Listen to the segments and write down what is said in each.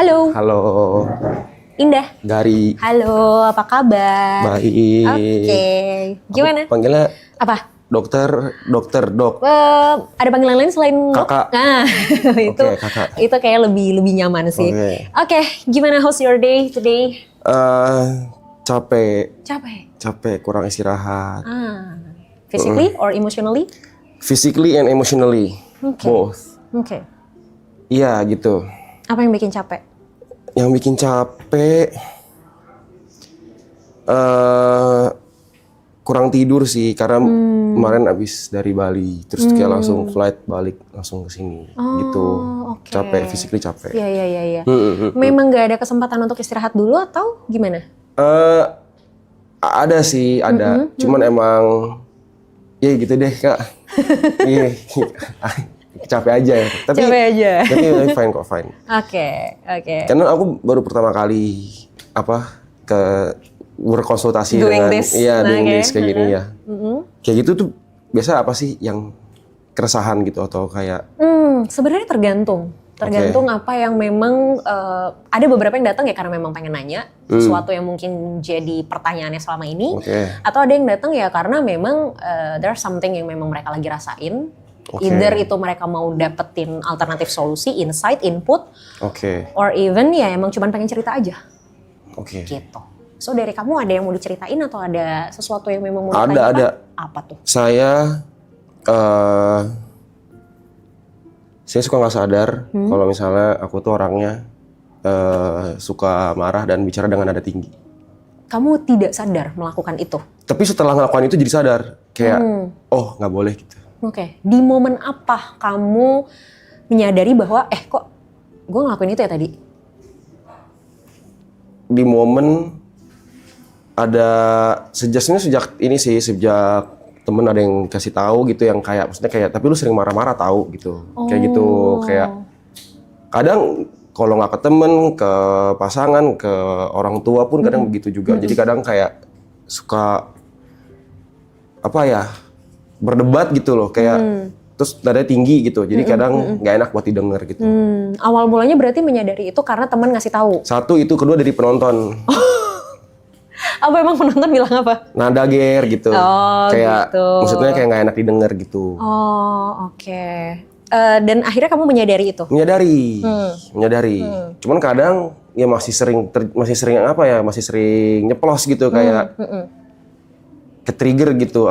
Halo, Halo, Indah. Gari. Halo, apa kabar? Baik. Oke, gimana? Aku panggilnya Apa? dok. Ada panggilan lain selain Dok? Kakak. Nah, itu Oke, kakak. itu kayak lebih nyaman sih. Oke. Oke, gimana how's your day today? Capek, kurang istirahat. Physically or emotionally? Physically and emotionally, Oke. both. Oke. Iya gitu. Apa yang bikin capek? Yang bikin capek, kurang tidur sih karena kemarin abis dari Bali, terus kayak langsung flight balik langsung ke sini, gitu. Oke. Capek, physically capek. Iya. Memang nggak ada kesempatan untuk istirahat dulu atau gimana? Ada sih, ada. Cuman emang, ya gitu deh kak. Iya, capek aja ya. Capek aja. Tapi fine kok, fine. Oke. Karena aku baru pertama kali berkonsultasi Doing dengan, this. doing Oke. this kayak gini ya. Kayak gitu tuh biasa apa sih yang keresahan gitu atau kayak? Sebenarnya tergantung apa yang memang ada beberapa yang datang ya karena memang pengen nanya sesuatu yang mungkin jadi pertanyaannya selama ini, atau ada yang datang ya karena memang there's something yang memang mereka lagi rasain. Either itu mereka mau dapetin alternatif solusi, insight, input, or even ya emang cuma pengen cerita aja. Gitu. So dari kamu ada yang mau diceritain atau ada sesuatu yang memang mau ditanyakan? Ada. Apa tuh? Saya suka nggak sadar kalau misalnya aku tuh orangnya suka marah dan bicara dengan nada tinggi. Kamu tidak sadar melakukan itu? Tapi setelah ngelakuin itu jadi sadar, kayak oh nggak boleh gitu. Oke. Di momen apa kamu menyadari bahwa kok gue ngelakuin itu ya tadi? Di momen ada sejak temen ada yang kasih tahu gitu, yang kayak maksudnya kayak tapi lu sering marah-marah tahu gitu. Kayak gitu, kayak kadang kalau nggak ke temen, ke pasangan, ke orang tua pun kadang begitu juga. Jadi kadang kayak suka berdebat gitu loh, kayak terus nadanya tinggi gitu. Jadi kadang nggak enak buat didengar gitu. Awal mulanya berarti menyadari itu karena teman ngasih tahu. Satu itu, kedua dari penonton. Apa emang penonton bilang apa? Nada ger gitu. Kayak gitu. maksudnya kayak nggak enak didengar gitu. Oke. Dan akhirnya kamu menyadari itu? Menyadari. Cuman kadang ya masih sering nyeplos gitu, kayak ke-trigger gitu,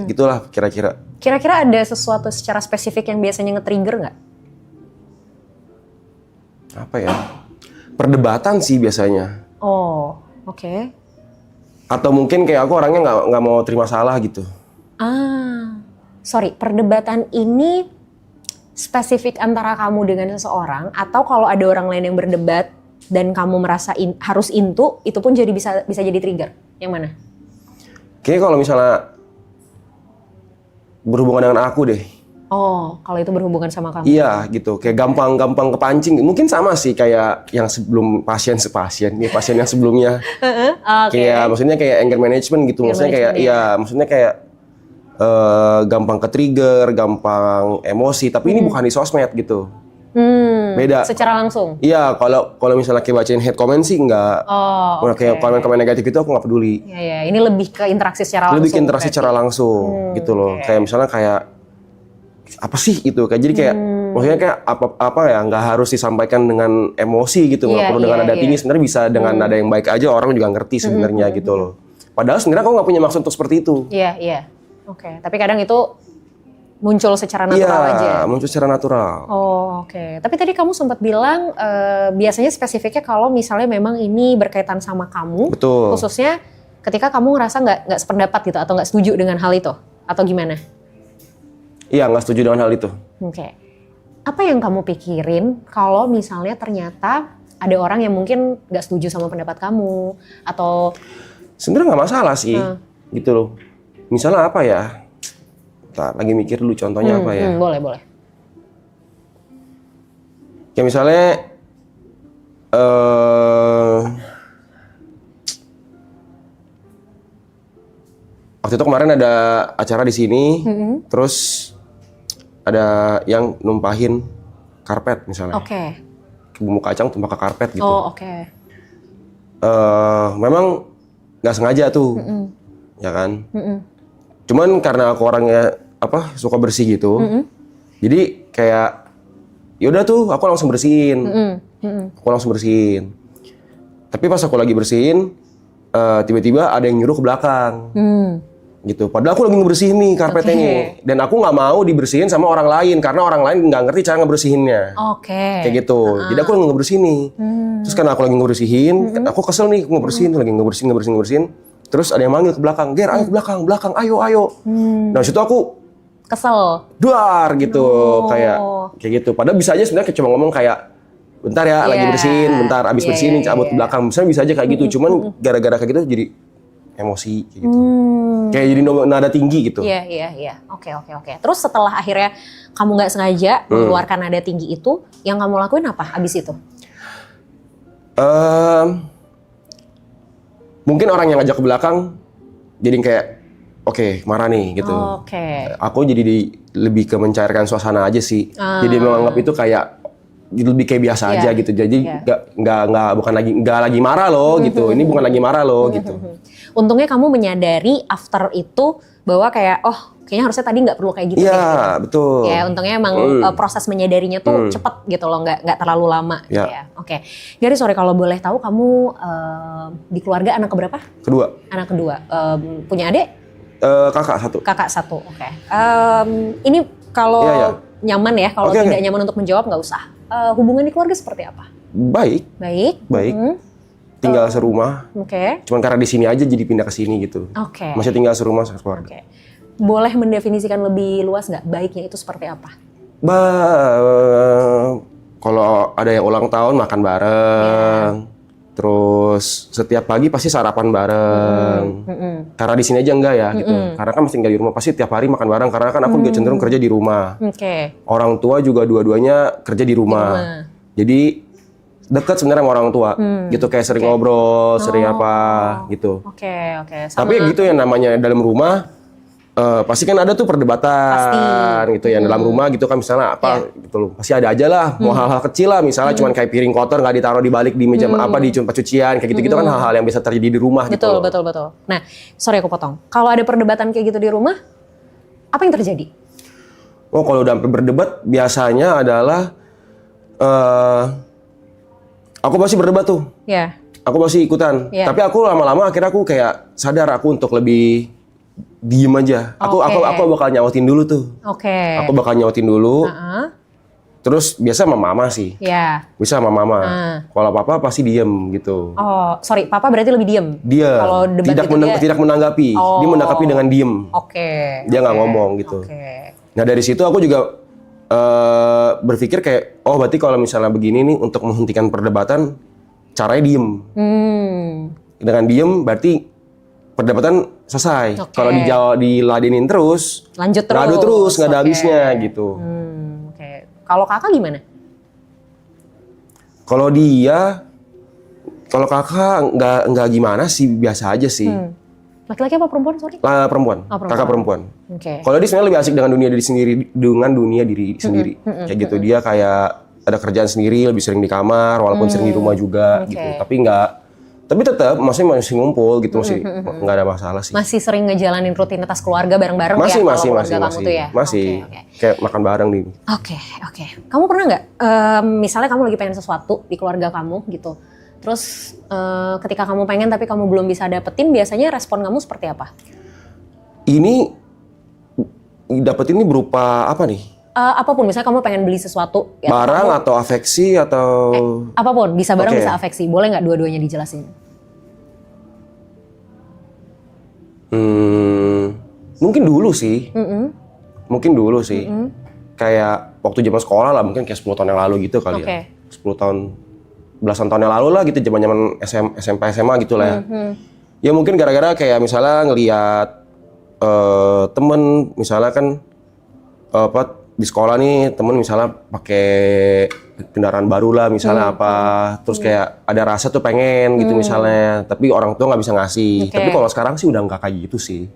gitulah kira-kira. Kira-kira ada sesuatu secara spesifik yang biasanya nge-trigger nggak? Perdebatan sih biasanya. Oke. Atau mungkin kayak aku orangnya nggak mau terima salah gitu. Sorry, perdebatan ini spesifik antara kamu dengan seseorang, atau kalau ada orang lain yang berdebat dan kamu merasa harus into, itu pun jadi bisa jadi trigger? Yang mana? Kayaknya kalau misalnya berhubungan dengan aku deh. Kalau itu berhubungan sama kamu? Iya gitu, kayak gampang kepancing. Mungkin sama sih kayak yang sebelum pasien yang sebelumnya. Kayak maksudnya kayak anger management gitu. Maksudnya kayak gampang ke-trigger, gampang emosi. Tapi ini bukan di sosmed gitu. Beda. Secara langsung? Iya, kalau misalnya kayak bacain hate comment sih enggak. Kayak komen-komen negatif itu aku nggak peduli. Iya, ini lebih ke interaksi secara langsung. Lebih ke interaksi secara langsung gitu loh. Kayak misalnya kayak apa sih itu, kayak jadi kayak maksudnya kayak nggak harus disampaikan dengan emosi gitu, nggak perlu dengan nada tinggi, sebenarnya bisa dengan nada yang baik aja, orang juga ngerti sebenarnya gitu loh. Padahal sebenarnya aku nggak punya maksud untuk seperti itu. Iya. Oke. Tapi kadang itu muncul secara natural aja. Iya, muncul secara natural. Oke. Tapi tadi kamu sempat bilang biasanya spesifiknya kalau misalnya memang ini berkaitan sama kamu. Betul. Khususnya ketika kamu ngerasa nggak sependapat gitu atau nggak setuju dengan hal itu, atau gimana? Iya, nggak setuju dengan hal itu. Oke. Apa yang kamu pikirin kalau misalnya ternyata ada orang yang mungkin nggak setuju sama pendapat kamu, atau? Sebenarnya nggak masalah sih, gitu loh. Misalnya apa ya? Bentar, lagi mikir dulu contohnya apa ya? Boleh. Kayak misalnya waktu itu kemarin ada acara di sini, terus ada yang numpahin karpet misalnya. Oke. bumbu kacang tumpah ke karpet gitu. Oh, oke. Memang nggak sengaja tuh, ya kan. Cuman karena aku orangnya suka bersih gitu, jadi kayak yaudah tuh aku langsung bersihin, Tapi pas aku lagi bersihin, tiba-tiba ada yang nyuruh ke belakang. Gitu. Padahal aku lagi ngebersihin nih karpetnya nih, dan aku nggak mau dibersihin sama orang lain karena orang lain nggak ngerti cara ngebersihinnya. Kayak gitu. Jadi aku lagi ngebersihin nih. Terus karena aku lagi ngebersihin, aku kesel nih ngebersihin, lagi ngebersihin. Terus ada yang manggil ke belakang, Ger, ayo ke belakang, ayo. Nah situ aku kesel, duar gitu, kayak gitu. Padahal bisa aja sebenarnya cuma ngomong kayak, bentar ya, lagi bersihin, bentar abis bersihin cabut ke belakang. Misalnya bisa aja kayak gitu. Cuman gara-gara kayak gitu jadi emosi kayak gitu. Kayak jadi nada tinggi gitu. Iya. Oke. Terus setelah akhirnya kamu nggak sengaja mengeluarkan nada tinggi itu, yang kamu lakuin apa abis itu? Mungkin orang yang ngajak ke belakang jadi kayak oke, marah nih gitu. Aku jadi lebih ke mencairkan suasana aja sih. Jadi menganggap itu kayak lebih kayak biasa aja gitu. Jadi nggak lagi marah loh gitu. Ini bukan lagi marah loh gitu. Untungnya kamu menyadari after itu bahwa kayak kayaknya harusnya tadi nggak perlu kayak gitu. Iya, betul. Ya, untungnya emang proses menyadarinya tuh cepet gitu loh, nggak terlalu lama. Ya. Oke. Gary, sorry kalau boleh tahu kamu di keluarga anak keberapa? Kedua. Anak kedua. Punya adik? Kakak satu. Kakak satu. Oke. Ini kalau nyaman ya, kalau tidak nyaman untuk menjawab nggak usah. Hubungan di keluarga seperti apa? Baik. Tinggal serumah. Cuman karena di sini aja jadi pindah ke sini gitu. Masih tinggal serumah sekeluarga. Boleh mendefinisikan lebih luas nggak baiknya itu seperti apa? Kalau ada yang ulang tahun makan bareng, terus setiap pagi pasti sarapan bareng. Karena di sini aja enggak ya gitu. Karena kan masih tinggal di rumah, pasti tiap hari makan bareng. Karena kan aku juga cenderung kerja di rumah. Orang tua juga dua-duanya kerja di rumah. Jadi dekat sebenarnya sama orang tua, gitu, kayak sering ngobrol, sering apa gitu. Tapi gitu yang namanya dalam rumah. Pasti kan ada tuh perdebatan gitu ya dalam rumah gitu kan, misalnya apa gitu loh, pasti ada aja lah, mau hal-hal kecil lah, misalnya cuman kayak piring kotor nggak ditaruh di balik di meja di tempat cucian kayak gitu kan, hal-hal yang bisa terjadi di rumah gitu. Betul. Nah, sorry aku potong. Kalau ada perdebatan kayak gitu di rumah, apa yang terjadi? Kalau udah sampai berdebat biasanya adalah aku pasti berdebat tuh. Aku pasti ikutan. Tapi aku lama-lama akhirnya aku kayak sadar aku untuk lebih diem aja. Aku bakal nyautin dulu tuh. Aku bakal nyautin dulu. Terus biasa sama mama sih. Bisa sama mama. Kalau papa pasti diem gitu. Sorry, papa berarti lebih diem? Dia kalau debat tidak menanggapi. Dia menanggapi dengan diem. Dia nggak ngomong gitu. Nah dari situ aku juga berpikir kayak, berarti kalau misalnya begini nih untuk menghentikan perdebatan, caranya diem. Dengan diem berarti perdebatan selesai. Kalau diladenin terus, lanjut terus. Ngadu terus, nggak ada habisnya gitu. Kalau kakak gimana? Kalau kakak nggak gimana sih, biasa aja sih. Laki-laki apa perempuan? Sorry. Perempuan. Kakak perempuan. Kalau dia sebenarnya lebih asik dengan dunia diri sendiri. Kayak gitu, dia kayak ada kerjaan sendiri, lebih sering di kamar, walaupun sering di rumah juga gitu. Tapi tetap masih ngumpul gitu, masih nggak ada masalah sih. Masih sering ngejalanin rutinitas keluarga bareng-bareng masih, ya? Masih. Kayak makan bareng nih. Oke. Kamu pernah nggak, misalnya kamu lagi pengen sesuatu di keluarga kamu gitu, terus ketika kamu pengen tapi kamu belum bisa dapetin, biasanya respon kamu seperti apa? Ini dapetin ini berupa apa nih? Apapun, misalnya kamu pengen beli sesuatu. Barang atau afeksi atau... apapun, bisa barang bisa afeksi. Boleh nggak dua-duanya dijelasin? Mungkin dulu sih. Kayak waktu zaman sekolah lah, mungkin kayak 10 tahun yang lalu gitu kali ya. 10 tahun, belasan tahun yang lalu lah gitu, zaman SMP SMA gitu lah ya. Ya mungkin gara-gara kayak misalnya ngelihat temen, misalnya kan di sekolah nih temen misalnya pakai kendaraan baru lah misalnya apa, terus kayak ada rasa tuh pengen gitu misalnya, tapi orang tua nggak bisa ngasih. Tapi kalau sekarang sih udah nggak kayak gitu sih.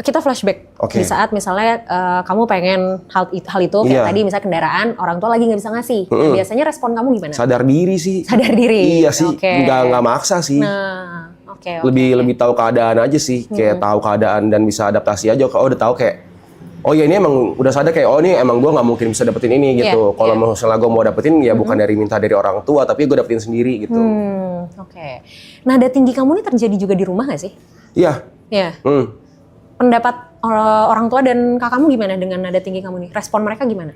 Kita flashback di saat misalnya kamu pengen hal itu kayak tadi misalnya kendaraan, orang tua lagi nggak bisa ngasih. Nah, biasanya respon kamu gimana? Sadar diri sih. Sadar diri. Iya sih, nggak maksa sih. Nah, lebih tahu keadaan aja sih, kayak tahu keadaan dan bisa adaptasi aja. Kalau udah tahu kayak oh ya ini emang udah sadar kayak oh ini emang gue nggak mungkin bisa dapetin ini gitu. Kalau misalnya gue mau dapetin ya bukan dari minta dari orang tua, tapi gue dapetin sendiri gitu. Nada tinggi kamu ini terjadi juga di rumah nggak sih? Iya. Pendapat orang tua dan kakakmu gimana dengan nada tinggi kamu nih? Respon mereka gimana?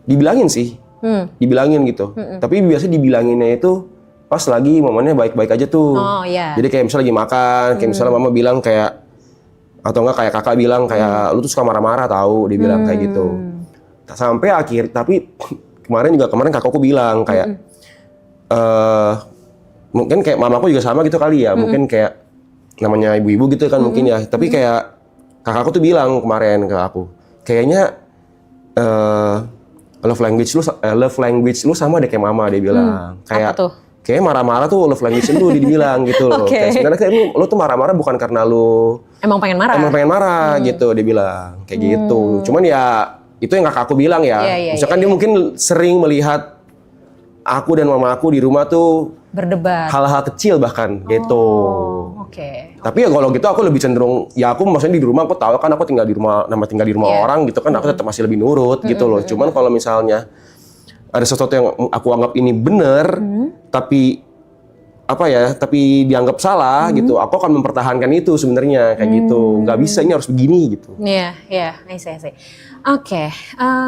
Dibilangin sih, dibilangin gitu. Tapi biasanya dibilanginnya itu pas lagi momennya baik-baik aja tuh. Jadi kayak misalnya lagi makan, kayak misalnya mama bilang kayak, atau enggak kayak kakak bilang kayak, lu tuh suka marah-marah tahu, dia bilang kayak gitu. Sampai tapi kemarin kakakku bilang kayak, mungkin kayak mamaku juga sama gitu kali ya, mungkin kayak namanya ibu-ibu gitu kan mungkin ya. Tapi kayak kakakku tuh bilang kemarin ke aku, kayaknya love language lu sama deh kayak mama, dia bilang. Kayak apa tuh? Kayak marah-marah tuh love language lu dibilang gitu loh. Kayak sebenarnya kayak lu tuh marah-marah bukan karena lu emang pengen marah gitu, dia bilang kayak gitu. Cuman ya itu yang kakakku bilang ya. Misalkan dia mungkin sering melihat aku dan mama aku di rumah tuh berdebat hal-hal kecil bahkan gitu. Tapi ya kalau gitu aku lebih cenderung ya aku maksudnya di rumah aku tahu kan aku tinggal di rumah orang gitu kan, aku tetap masih lebih nurut gitu loh. Cuman kalau misalnya ada sesuatu yang aku anggap ini benar, tapi dianggap salah gitu, aku akan mempertahankan itu sebenarnya kayak gitu. Nggak bisa, ini harus begini gitu. I see.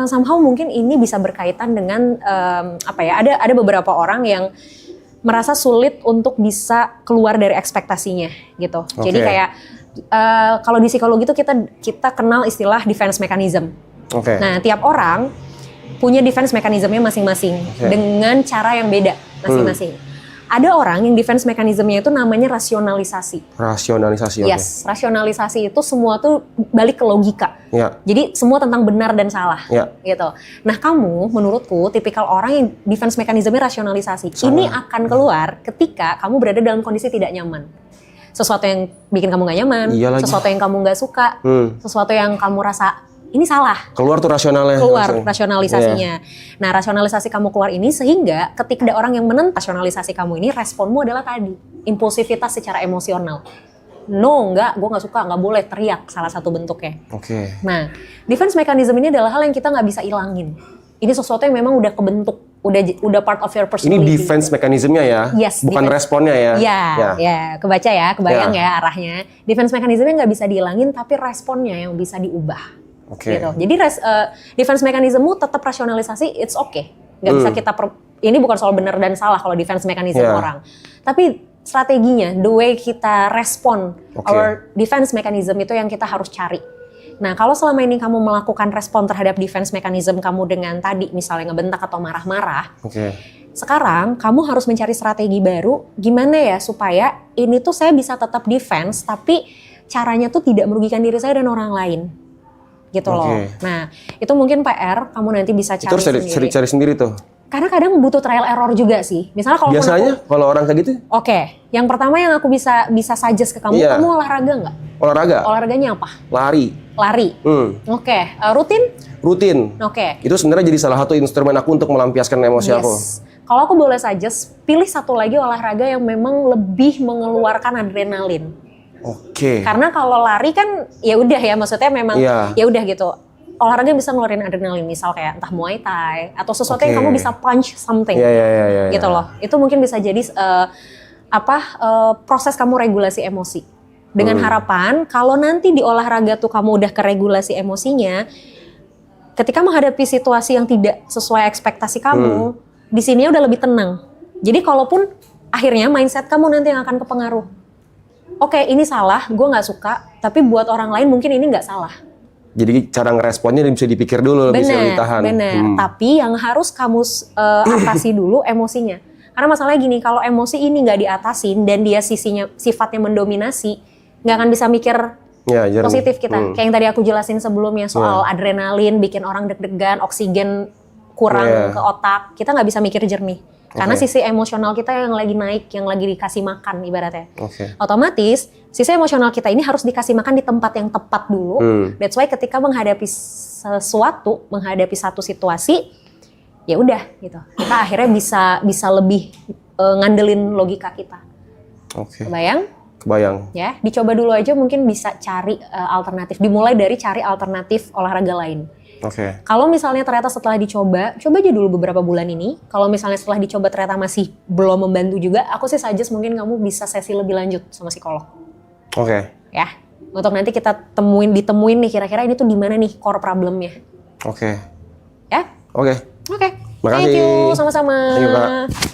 Somehow mungkin ini bisa berkaitan dengan ada beberapa orang yang merasa sulit untuk bisa keluar dari ekspektasinya gitu. Jadi kayak kalau di psikologi itu kita kenal istilah defense mechanism. Nah, tiap orang punya defense mechanismnya masing-masing dengan cara yang beda masing-masing. Ada orang yang defense mechanismnya itu namanya rasionalisasi. Yes, rasionalisasi itu semua tuh balik ke logika. Jadi semua tentang benar dan salah, gitu. Nah, kamu menurutku tipikal orang yang defense mechanismnya rasionalisasi. Ini akan keluar ketika kamu berada dalam kondisi tidak nyaman. Sesuatu yang bikin kamu gak nyaman, sesuatu yang kamu gak suka, sesuatu yang kamu rasa ini salah. Keluar tuh rasionalnya. Rasionalisasinya. Nah, rasionalisasi kamu keluar ini sehingga ketika ada orang yang menentang rasionalisasi kamu ini, responmu adalah tadi, impulsivitas secara emosional. No, enggak, gue gak suka, gak boleh teriak, salah satu bentuknya. Nah, defense mechanism ini adalah hal yang kita gak bisa ilangin. Ini sesuatu yang memang udah kebentuk, udah part of your personality. Ini defense mechanismnya ya? Yes. Bukan responnya ya? Iya, kebayang ya arahnya. Defense mechanismnya gak bisa diilangin, tapi responnya yang bisa diubah. Gitu. Jadi defense mechanismmu tetap rasionalisasi, it's okay. Nggak bisa ini bukan soal benar dan salah kalau defense mechanism orang. Tapi strateginya, the way kita respon, our defense mechanism itu yang kita harus cari. Nah, kalau selama ini kamu melakukan respon terhadap defense mechanism kamu dengan tadi misalnya ngebentak atau marah-marah, sekarang kamu harus mencari strategi baru, gimana ya supaya ini tuh saya bisa tetap defense, tapi caranya tuh tidak merugikan diri saya dan orang lain. Gitu loh. Nah, itu mungkin PR kamu nanti bisa cari sendiri. Itu cari sendiri tuh. Karena kadang butuh trial error juga sih. Misalnya kalau biasanya kalau orang kayak gitu? Yang pertama yang aku bisa suggest ke kamu, kamu olahraga nggak? Olahraganya apa? Lari. Rutin. Itu sebenarnya jadi salah satu instrumen aku untuk melampiaskan emosi aku. Kalau aku boleh suggest, pilih satu lagi olahraga yang memang lebih mengeluarkan adrenalin. Karena kalau lari kan ya udah ya, maksudnya memang ya udah gitu. Olahraga bisa ngeluarin adrenalin, misal kayak entah Muay Thai atau sesuatu yang kamu bisa punch something. Gitu loh. Itu mungkin bisa jadi proses kamu regulasi emosi. Dengan harapan kalau nanti di olahraga tuh kamu udah keregulasi emosinya, ketika menghadapi situasi yang tidak sesuai ekspektasi kamu, di sini udah lebih tenang. Jadi kalaupun akhirnya mindset kamu nanti yang akan kepengaruh. Ini salah, gue nggak suka, tapi buat orang lain mungkin ini nggak salah. Jadi cara ngeresponnya bisa dipikir dulu, bisa ditahan. Bener. Tapi yang harus kamu atasi dulu emosinya. Karena masalahnya gini, kalau emosi ini nggak diatasin dan dia sifatnya mendominasi, nggak akan bisa mikir positif kita. Kayak yang tadi aku jelasin sebelumnya soal adrenalin, bikin orang deg-degan, oksigen kurang ke otak. Kita nggak bisa mikir jernih. Karena sisi emosional kita yang lagi naik, yang lagi dikasih makan ibaratnya. Otomatis sisi emosional kita ini harus dikasih makan di tempat yang tepat dulu. That's why ketika menghadapi sesuatu, menghadapi satu situasi, ya udah gitu. Kita akhirnya bisa lebih ngandelin logika kita. Kebayang? Ya, dicoba dulu aja mungkin bisa cari alternatif. Dimulai dari cari alternatif olahraga lain. Kalau misalnya ternyata setelah dicoba aja dulu beberapa bulan ini. Kalau misalnya setelah dicoba ternyata masih belum membantu juga, aku sih suggest mungkin kamu bisa sesi lebih lanjut sama psikolog. Ya, untuk nanti kita ditemuin nih kira-kira ini tuh di mana nih core problemnya. Ya? Makasih. Thank you, sama-sama. Thank you, Kak.